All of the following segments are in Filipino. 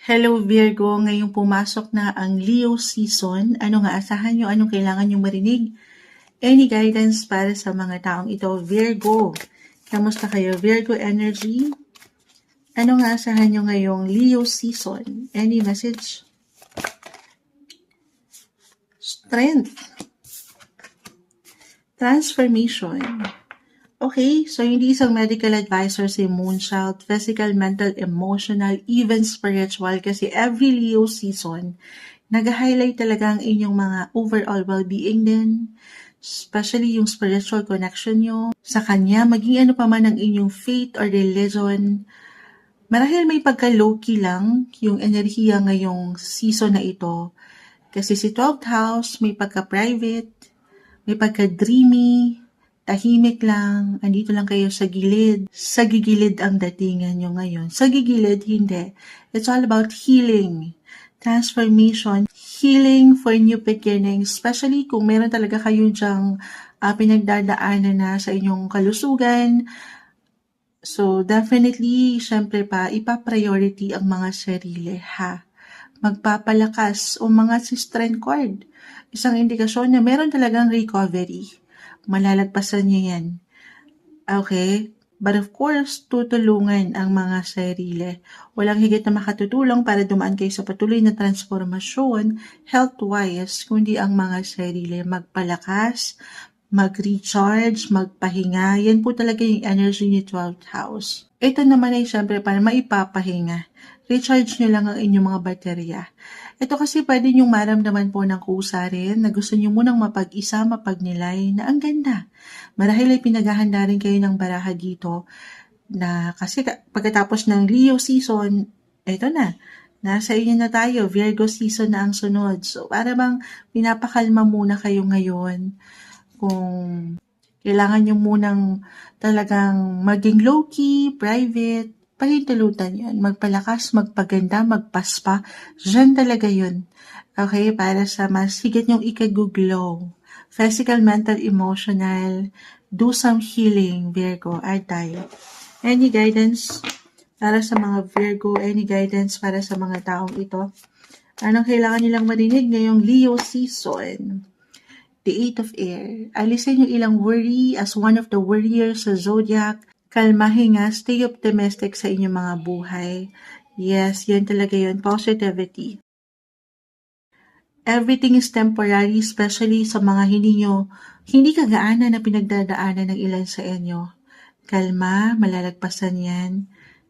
Hello Virgo, ngayong pumasok na ang Leo season, ano nga asahan nyo, anong kailangan nyo marinig? Any guidance para sa mga taong ito, Virgo? Kamusta kayo, Virgo energy? Ano nga asahan nyo ngayong Leo season? Any message? Strength. Transformation. Okay, so hindi isang medical advisor si Moonchild, physical, mental, emotional, even spiritual, kasi every Leo season, nag-highlight talaga ang inyong mga overall well-being din, especially yung spiritual connection nyo sa kanya, maging ano pa man ang inyong faith or religion. Marahil may pagka-low-key lang yung enerhiya ngayong season na ito, kasi si 12th house may pagka-private, may pagka-dreamy, tahimik lang, andito lang kayo sa gilid. Sa gigilid ang datingan nyo ngayon. Sa gigilid, hindi. It's all about healing, transformation, healing for new beginnings, especially kung meron talaga kayo dyang pinagdadaanan na sa inyong kalusugan. So, definitely, syempre pa, ipa-priority ang mga sarili, ha? Magpapalakas o mga si strength cord. Isang indikasyon na meron talagang recovery. Malalagpasan niya yan. Okay? But of course, tutulungan ang mga sarili. Walang higit na makatutulong para dumaan kayo sa patuloy na transformasyon health-wise, kundi ang mga sarili. Magpalakas, mag-recharge, magpahinga. Yan po talaga yung energy ni 12th house. Ito naman ay syempre para maipapahinga. Recharge nyo lang ang inyong mga baterya. Ito kasi pwede nyong maramdaman po ng kusa rin na gusto nyo munang mapag-isa, mapagnilay na ang ganda. Marahil ay pinaghahanda rin kayo ng baraha dito na kasi pagkatapos ng Leo season, ito na. Nasa inyo na tayo, Virgo season na ang sunod. So para bang pinapakalma muna kayo ngayon. Kung kailangan nyo munang talagang maging low-key, private, pahintulutan yun. Magpalakas, magpaganda, magpaspa. Diyan talaga yun. Okay? Para sa mas higit nyong ikaguglow. Physical, mental, emotional. Do some healing, Virgo. Add tayo. Any guidance para sa mga Virgo? Any guidance para sa mga taong ito? Anong kailangan nilang marinig ngayong Leo season? The Eight of Air. Alisin yung ilang worry as one of the warriors sa zodiac. Kalmahin nga, stay optimistic sa inyong mga buhay. Yes, yan talaga yun. Positivity. Everything is temporary, especially sa mga hindi kagaanan na pinagdadaanan ng ilan sa inyo. Kalma, malalagpasan yan.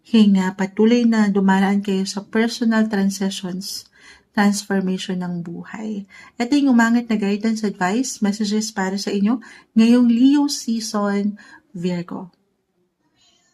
Hinga, patuloy na dumaraan kayo sa personal transitions, transformation ng buhay. Ito yung umangit na guidance, advice, messages para sa inyo ngayong Leo season, Virgo.